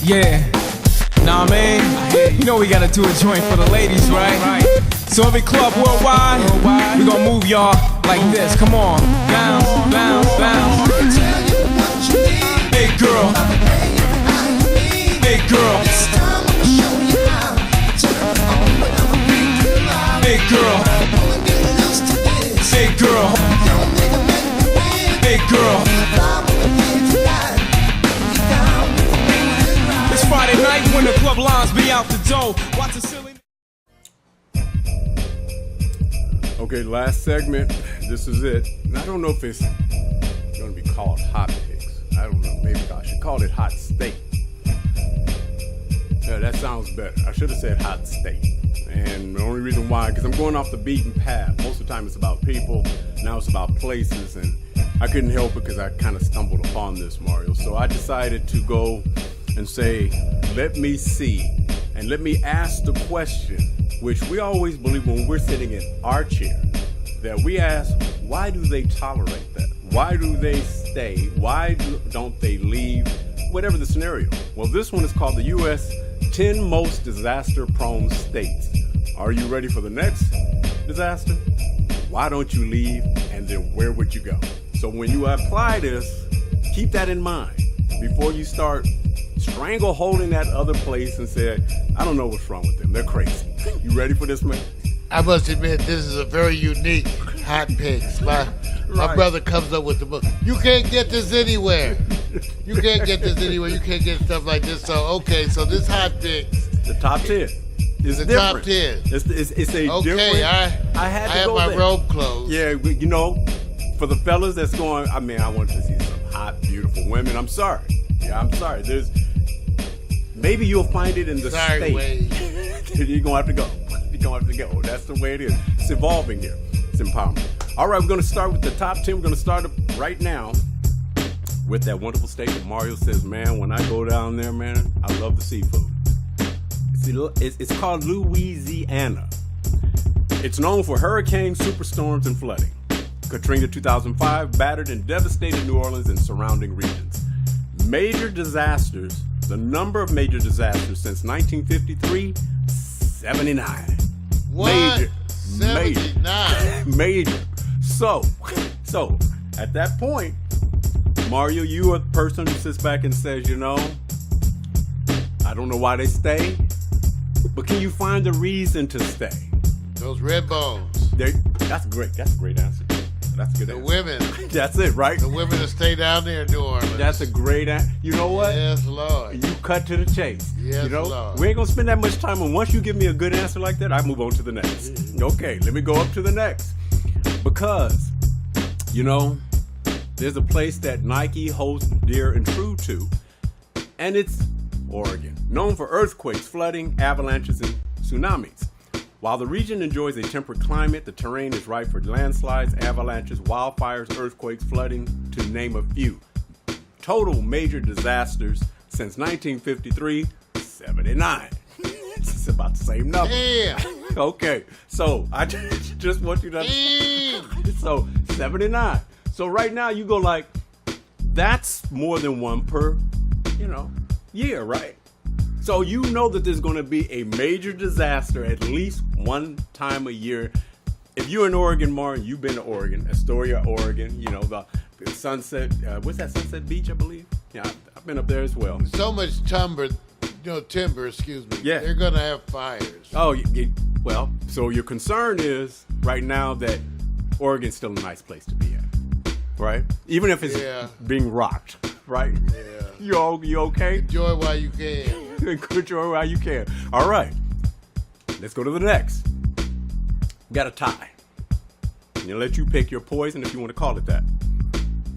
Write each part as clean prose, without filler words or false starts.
Yeah, nah, man, you know we gotta do a joint for the ladies, right? So every club worldwide, we gonna move y'all like this. Come on, bounce, bounce, bounce. Hey girl, hey girl, hey girl, hey girl, hey girl. It's Friday night when the club lines be out the door. Watch the silly. Okay, last segment. This is it. And I don't know if it's going to be called HOtt PiXX. I don't know. Maybe I should call it Hot State. Yeah, that sounds better. I should have said Hot State. And the only reason why, because I'm going off the beaten path. Most of the time it's about people. Now it's about places. And I couldn't help it because I kind of stumbled upon this, Mario. So I decided to go and say, let me see. And let me ask the question, which we always believe when we're sitting in our chair, that we ask, why do they tolerate that? Why do they stay? Why don't they leave? Whatever the scenario. Well, this one is called the U.S. 10 Most Disaster-Prone States. Are you ready for the next disaster? Why don't you leave? And then where would you go? So when you apply this, keep that in mind before you start strangle holding that other place and say, I don't know what's wrong with them. They're crazy. You ready for this, man? I must admit, this is a very unique HOtt PiXX. My brother comes up with the book. You can't get this anywhere. You can't get this anywhere. You can't get stuff like this. So, okay, so this HOtt PiXX. The top 10. It's the different. top 10. It's a okay, different. I have my robe closed. Yeah, you know, for the fellas that's going, I mean, I want to see some hot, beautiful women. I'm sorry. Yeah, I'm sorry. Maybe you'll find it in the state. You're going to have to go. You're going to have to go. That's the way it is. It's evolving here. It's empowerment. All right, we're going to start with the top 10. We're going to start right now with that wonderful state that Mario says, man, when I go down there, man, I love the seafood. It's called Louisiana. It's known for hurricanes, superstorms, and flooding. Katrina 2005 battered and devastated New Orleans and surrounding regions. Major disasters. The number of major disasters since 1953, 79. What? Major. 79? Major. So, at that point, Mario, you are the person who sits back and says, you know, I don't know why they stay, but can you find a reason to stay? Those red bones. That's great. That's a great answer. That's a good answer. The women. That's it, right? The women that stay down there in New Orleans. That's a great answer. You know what? Yes, Lord. You cut to the chase. Yes, you know, Lord. we ain't gonna spend that much time on. Once you give me a good answer like that, I move on to the next. Okay, let me go up to the next. Because, you know, there's a place that Nike holds dear and true to, and it's Oregon, known for earthquakes, flooding, avalanches, and tsunamis. While the region enjoys a temperate climate, the terrain is ripe for landslides, avalanches, wildfires, earthquakes, flooding, to name a few. Total major disasters since 1953, 79. It's about the same number. Damn. Okay, so I just want you to understand. So 79. So right now you go like, that's more than one per, year, right? So you know that there's going to be a major disaster at least one time a year. If you're in Oregon, Martin, you've been to Oregon, Astoria, Oregon, the Sunset, what's that, Sunset Beach, I believe? Yeah, I've been up there as well. So much timber, excuse me. Yeah. They're going to have fires. Oh, well, so your concern is right now that Oregon's still a nice place to be at, right? Even if it's being rocked, right? Yeah. You okay? Enjoy while you can. Enjoy while you can. All right. Let's go to the next. Got a tie. I'm gonna let you pick your poison if you want to call it that.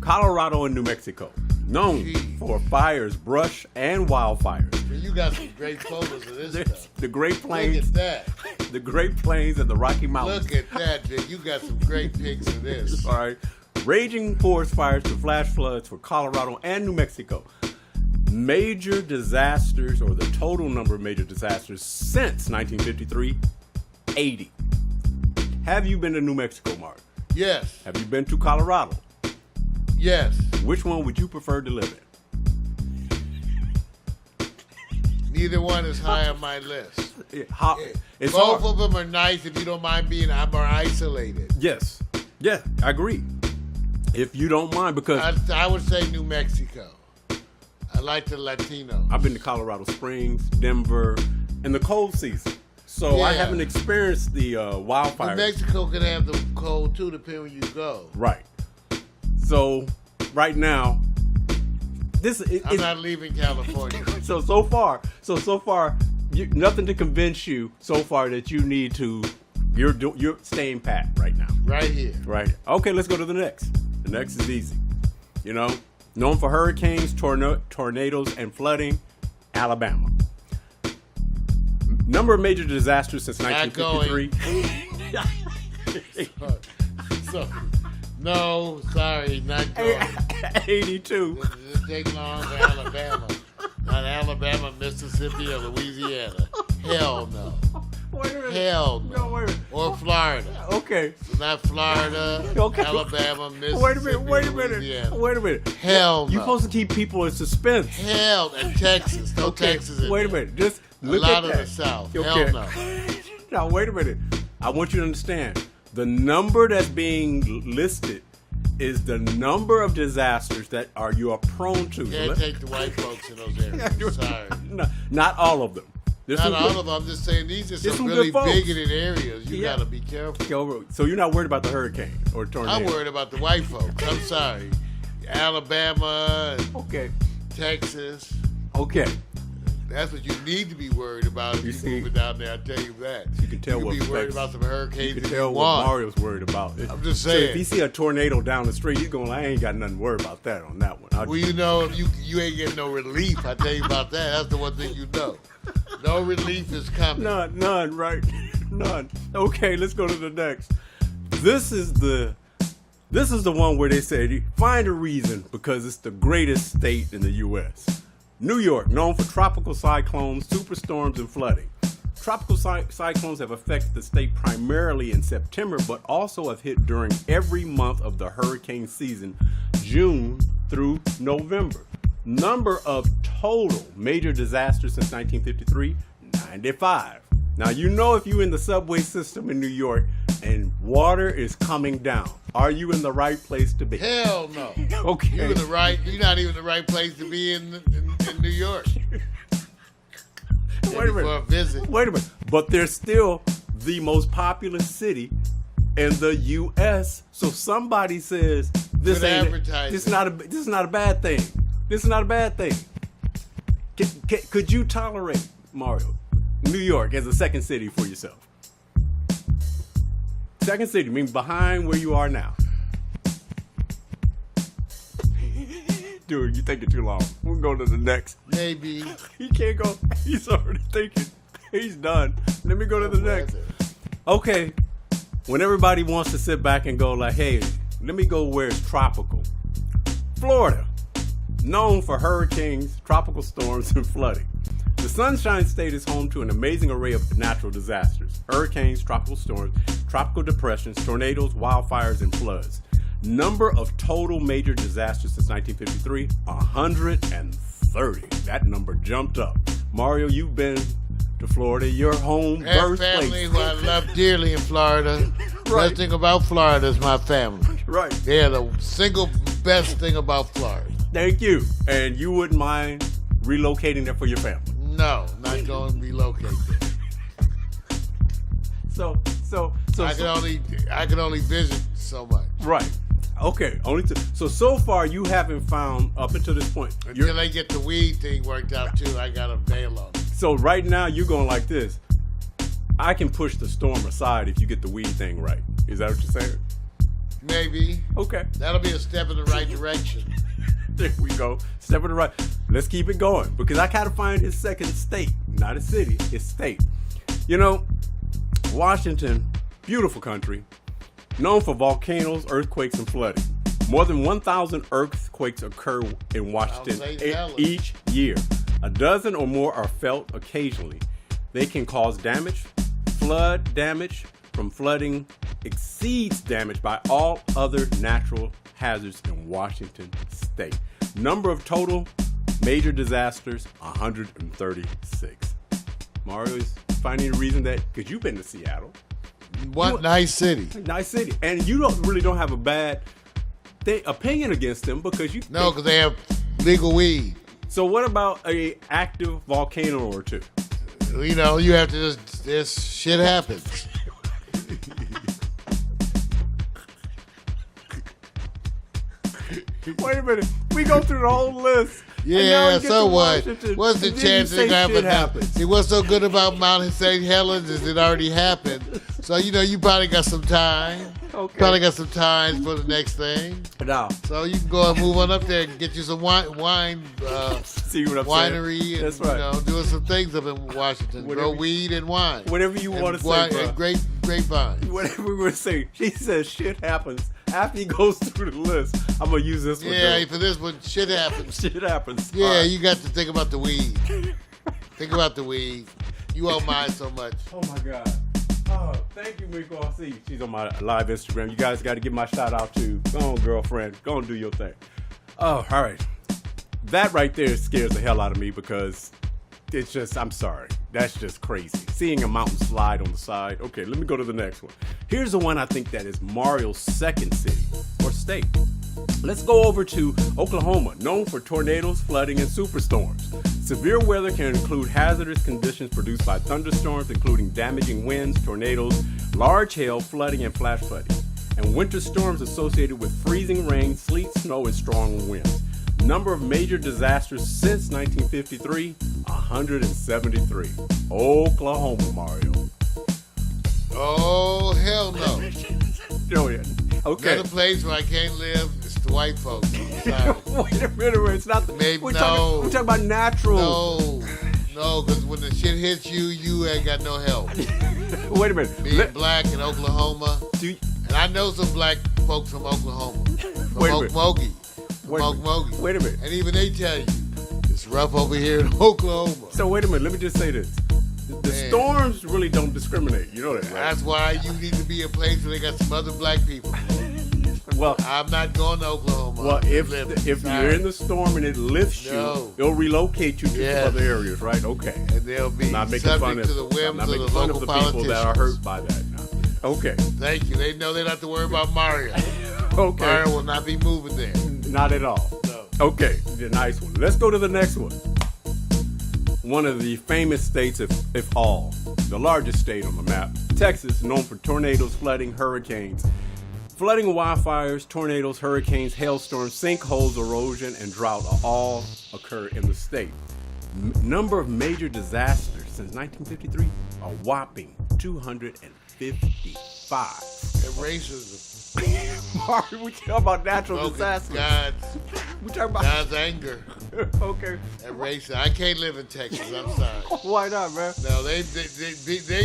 Colorado and New Mexico, known for fires, brush, and wildfires. You got some great photos of this stuff. The Great Plains. Look at that. The Great Plains and the Rocky Mountains. Look at that, dude. You got some great pics of this. All right. Raging forest fires to flash floods for Colorado and New Mexico. Major disasters, or the total number of major disasters since 1953, 80. Have you been to New Mexico, Mark? Yes. Have you been to Colorado? Yes. Which one would you prefer to live Neither one is high on my list. It's Both hard. of them are nice if you don't mind being more isolated. Yes. Yeah, I agree. If you don't mind, because I would say New Mexico. I like the Latino. I've been to Colorado Springs, Denver, in the cold season. So I Yeah. haven't experienced the New wildfires. Mexico can have the cold too, depending where you go. Right. So right now, I'm not leaving California. so far, nothing to convince you so far that you need to. You're staying pat right now. Right here. Right. Okay, let's go to the next. The next is easy. You know, known for hurricanes, tornadoes, and flooding, Alabama. Number of major disasters since Not 1953. So, no, sorry, not going. 82. It take long for Alabama. Not Alabama, Mississippi, or Louisiana. Hell no. Wait a minute. Hell no. No, wait a minute. Or Florida. Okay. So not Florida, Okay. Alabama, Mississippi, Wait a minute. Louisiana. Wait a minute. Hell no. You're supposed to keep people in suspense. Hell, and Texas. No Okay. Texas in Wait a there. minute. Just A look lot at of that. the South. Okay. Hell no. Now, wait a minute. I want you to understand. The number that's being listed is the number of disasters that you are prone to. Can't take the white folks in those areas. Sorry. No, not all of them. There's Not some all good- of them. I'm just saying these are There's some some really good folks. bigoted areas. You Yeah. got to be careful. So you're not worried about the hurricane or tornado? I'm worried about the white folks. I'm sorry. Alabama, and Okay. Texas. Okay. That's what you need to be worried about if You you're see- moving down there. I tell you that. You can tell what be worried affects- about some hurricanes. You can if tell you what want. Mario's worried about. I'm just So saying. if you see a tornado down the street, he's going, I ain't got nothing to worry about that on that one. Well, you know, if you ain't getting no relief. I tell you about that. That's the one thing you know. No relief is coming. None, right? None. Okay, let's go to the next. This is the one where they said find a reason because it's the greatest state in the U.S. New York, known for tropical cyclones, superstorms, and flooding. Tropical cyclones have affected the state primarily in September, but also have hit during every month of the hurricane season, June through November. Number of total major disasters since 1953, 95. Now, you know if you're in the subway system in New York and water is coming down, are you in the right place to be? Hell no. Okay. You're not even the right place to be in New York. Wait a minute. For a visit. Wait a minute. But they're still the most populous city in the U.S. So somebody says this Good ain't advertising. this is not a bad thing. This is not a bad thing. Could you tolerate, Mario, New York as a second city for yourself? Second city, means behind where you are now. Dude, you thinking too long. We'll go to the next. Maybe. He can't go. He's already thinking. He's done. Let me go to the next. Okay. When everybody wants to sit back and go like, hey, let me go where it's tropical. Florida, known for hurricanes, tropical storms, and flooding. The Sunshine State is home to an amazing array of natural disasters. Hurricanes, tropical storms, tropical depressions, tornadoes, wildfires, and floods. Number of total major disasters since 1953, 130. That number jumped up. Mario, you've been to Florida, your home I have birthplace. family who I love dearly in Florida. Right. Best thing about Florida is my family. Right. They're the single best thing about Florida. Thank you. And you wouldn't mind relocating there for your family. No, not going to relocate there. So I can only visit so much. right. Okay. So far you haven't found up until this point. Until they get the weed thing worked out too, I got to bail on it. So right now you're going like this. I can push the storm aside if you get the weed thing right. Is that what you're saying? Maybe. Okay. That'll be a step in the right direction. There we go. Step in the right. Let's keep it going because I gotta find his second state, not a city, his state. You know, Washington, beautiful country, known for volcanoes, earthquakes, and flooding. More than 1,000 earthquakes occur in Washington I'll say fellas. each year. A dozen or more are felt occasionally. They can cause damage. Flood damage from flooding exceeds damage by all other natural hazards in Washington state. Number of total Major disasters, 136. Mario is finding a reason that, because you've been to Seattle. What nice city. Nice city. And you really don't have a bad opinion against them because you... No, because they have legal weed. So what about a active volcano or two? You know, you have to just... This shit happens. Wait a minute. We go through the whole list. Yeah, so what? Washington, What's the chance it happens? See, what's so good about Mount St. Helens is it already happened. So, you know, you probably got some time. Okay. Probably got some time for the next thing. No. So you can go and move on up there and get you some wine See what I'm winery saying? and, That's right. you know, doing some things up in Washington. Grow weed and wine. Whatever you want to say, bro. And grapevine. Whatever we were saying. She says shit happens. After he goes through the list, I'm going to use this one. Yeah, for this one, shit happens. Shit happens. Yeah, Right. you got to think about the weed. Think about the weed. You won't mind so much. Oh, my God. Oh, thank you, Rico. I see she's on my live Instagram. You guys got to give my shout out to. Go on, girlfriend. Go and do your thing. Oh, all right. That right there scares the hell out of me because it's just, I'm sorry. That's just crazy. Seeing a mountain slide on the side. Okay, let me go to the next one. Here's the one I think that is Mario's second city or state. Let's go over to Oklahoma, known for tornadoes, flooding, and superstorms. Severe weather can include hazardous conditions produced by thunderstorms, including damaging winds, tornadoes, large hail, flooding, and flash flooding, and winter storms associated with freezing rain, sleet, snow, and strong winds. Number of major disasters since 1953, 173. Oklahoma, Mario. Oh, hell no. Oh, yeah. Okay. Another place where I can't live is the white folks. I'm sorry. Wait a minute, it's not the... Maybe, we're no. Talking about natural. No, because when the shit hits you, you ain't got no help. Wait a minute. Being black in Oklahoma, and I know some black folks from Oklahoma, from Wait a minute. Okmulgee. Wait a minute. And even they tell you, it's rough over here in Oklahoma. So wait a minute, let me just say this. The storms really don't discriminate. You know that, right? That's why you need to be a place where they got some other black people. Well, I'm not going to Oklahoma. well, if you're in the storm and it lifts you, it'll relocate you to some other areas, right? Okay. And they'll be Not making fun subject to the whims not of making the fun local of the people politicians. that are hurt by that now. Okay. Thank you. They know they don't have to worry about Mario. Okay. Mario will not be moving there. Not at all. No. Okay, the nice one. Let's go to the next one. One of the famous states, if all, the largest state on the map, Texas, known for tornadoes, flooding, hurricanes. Flooding, wildfires, tornadoes, hurricanes, hailstorms, sinkholes, erosion, and drought all occur in the state. Number of major disasters since 1953, a whopping 255. And racism. Mario, we talking about natural disasters. We talking about God's anger. Okay. And racism. I can't live in Texas. I'm sorry. Why not, man? No, they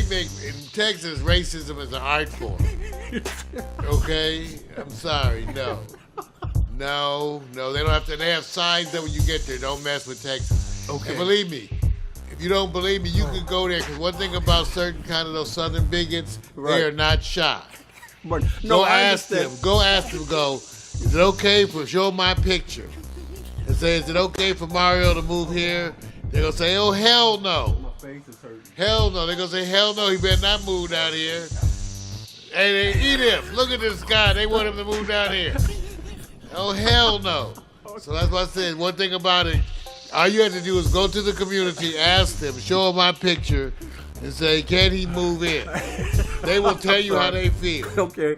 make in Texas racism is an art form. Okay, I'm sorry. No, they don't have to. They have signs that when you get there, don't mess with Texas. Okay. And believe me, if you don't believe me, you can go there. Because one thing about certain kind of those Southern bigots, they are not shy. But, Go ask them. Go. Is it okay for show my picture? And say, is it okay for Mario to move here? They're gonna say, oh hell no. My face is hurting. Hell no. They're gonna say, hell no, he better not move down here. Hey, they eat him. Look at this guy. They want him to move down here. Oh hell no. So that's why I said one thing about it. All you have to do is go to the community, ask them, show them my picture, and say, can he move in? They will tell you how they feel. Okay.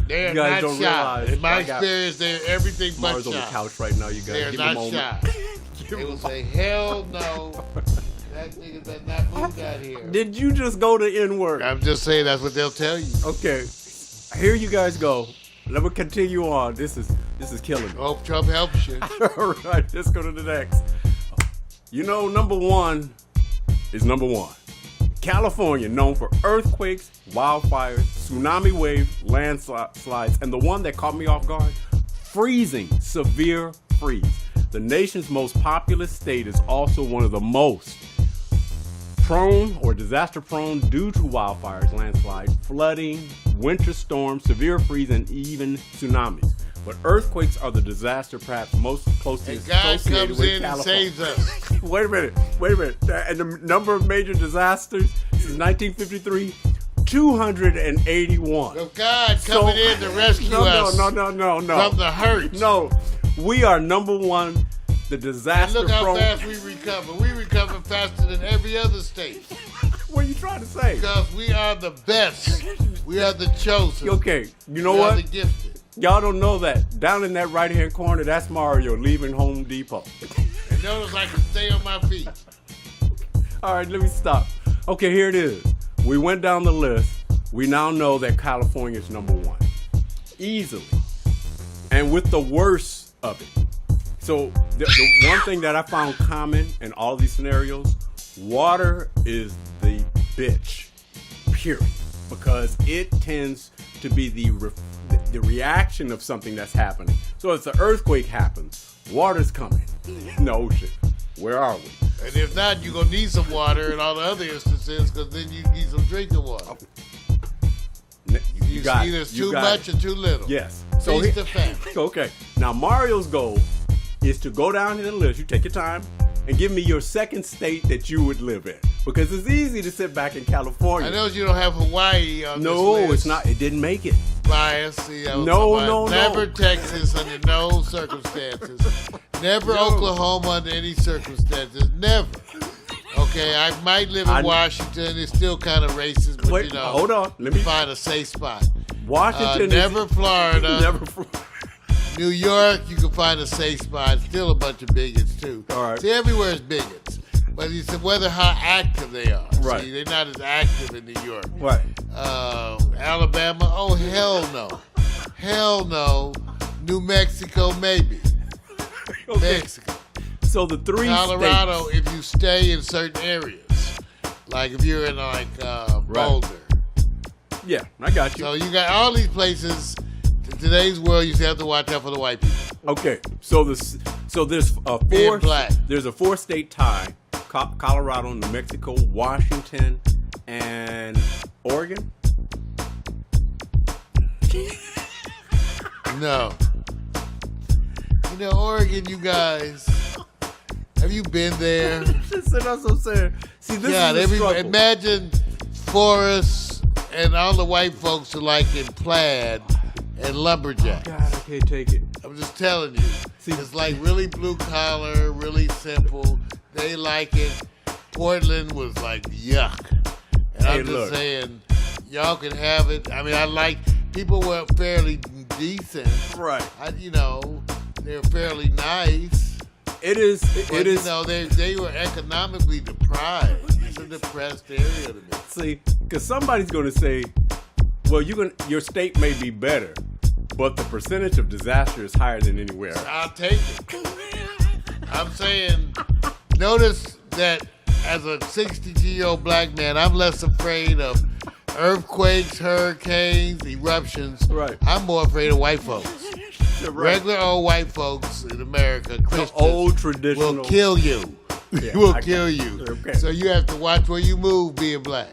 They are you guys not don't shy. realize. In my experience, they're everything but Mars shy. on the couch right now. You guys They are give him a not moment. shy. They will say, hell no. That nigga better not move down here. Did you just go to N-word? I'm just saying that's what they'll tell you. Okay. Here you guys go. Let me continue on. This is killing me. Hope Trump helps you. All right, let's go to the next. You know, number one is number one. California, known for earthquakes, wildfires, tsunami waves, landslides, and the one that caught me off guard, freezing, severe freeze. The nation's most populous state is also one of the most prone or disaster prone due to wildfires, landslides, flooding, winter storms, severe freeze, and even tsunamis. but earthquakes are the disaster perhaps most closely And God associated comes with in and California. saves us. Wait a minute. And the number of major disasters since 1953, 281. So God coming in to rescue us No. from the hurt. No, we are number one, the And disaster look how prone. fast we recover. We recover faster than every other state What are you trying to say? because we are the best. We are the chosen. Okay, you know we are what? the gifted. Y'all don't know that. Down in that right-hand corner, that's Mario leaving Home Depot. And notice I can stay on my feet. All right, let me stop. Okay, here it is. We went down the list. We now know that California is number one. Easily. And with the worst of it. So the one thing that I found common in all these scenarios, water is the bitch, period. Because it tends to be the reaction of something that's happening. So if the earthquake happens, water's coming in the ocean. Where are we? And if not, you're going to need some water in all the other instances because then you need some drinking water. You got see it. there's You too got much it. or too little. Yes. Feast the family. Okay. Now Mario's goal is to go down to the list. You take your time and give me your second state that you would live in, because it's easy to sit back in California. I know you don't have Hawaii on No, this list. it's not. It didn't make it. Bias. See, I was No, talking about no. Never Texas under no circumstances. Never Oklahoma under any circumstances. Never. Okay, I might live in Washington. It's still kind of racist, but Wait, you know. hold on. Let me find a safe spot. Washington. Never Florida. Never. New York, you can find a safe spot. Still a bunch of bigots too. All right. See, everywhere is bigots, but it's whether how active they are. Right. See, they're not as active in New York. Right. Alabama, oh hell no, hell no. New Mexico, maybe. Okay. Mexico. So the three Colorado, states. if you stay in certain areas, like if you're in like Boulder. Yeah, I got you. So you got all these places. In today's world, you still have to watch out for the white people. Okay, so there's Being black. There's a 4-state tie: Colorado, New Mexico, Washington, and Oregon. No. You know, Oregon, you guys, have you been there? That's what I'm saying. See, this God, is a struggle. imagine forests and all the white folks are like in plaid and lumberjack. God, I can't take it. I'm just telling you. See, it's like really blue collar, really simple. They like it. Portland was like yuck. And Hey, I'm just look. saying, y'all can have it. I mean, I like people were fairly decent. Right. They're fairly nice. It is. But, you know, they were economically deprived. It's a depressed area to me. See, because somebody's going to say, well, your state may be better, but the percentage of disaster is higher than anywhere else. I'll take it. I'm saying, notice that as a 62-year-old black man, I'm less afraid of earthquakes, hurricanes, eruptions. Right. I'm more afraid of white folks. Right. Regular old white folks in America, Christians, old traditional will kill you. Yeah, will I kill got you. it. Okay. So you have to watch where you move being black.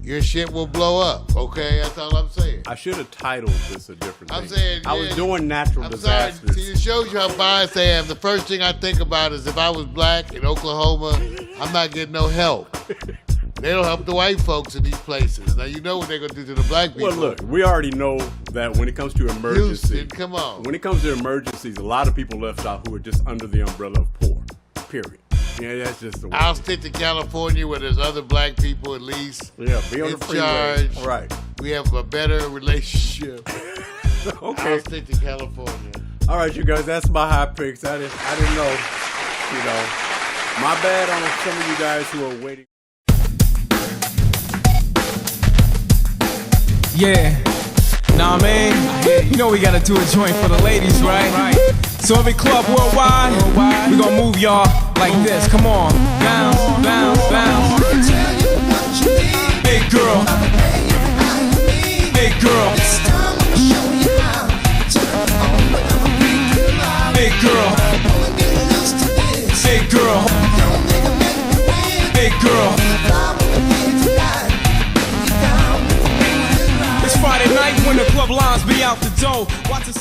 Your shit will blow up, okay? That's all I'm saying. I should have titled this a different thing. I'm saying, I was yeah, doing natural I'm disasters. sorry. See, it shows you how biased I am. The first thing I think about is if I was black in Oklahoma, I'm not getting no help. They don't help the white folks in these places. Now, you know what they're going to do to the black people. Well, look, we already know that when it comes to emergencies, Houston, come on. when it comes to emergencies, a lot of people left out who are just under the umbrella of poor. Period. Yeah, that's just the way. I'll stick to California where there's other black people at least Yeah, be on in the freeway. charge. Right. We have a better relationship. Okay. I'll stick to California. All right, you guys, that's my HOtt PiXX. I didn't know. You know, my bad on some of you guys who are waiting. Yeah. Nah, man. You know we gotta do a joint for the ladies, right? So every club worldwide, we gonna move y'all like this. Come on. Down, down, down. Big girl. Big girl. Big girl. Big girl. Big girl. It's Friday night when the club lines be out the door. Watch the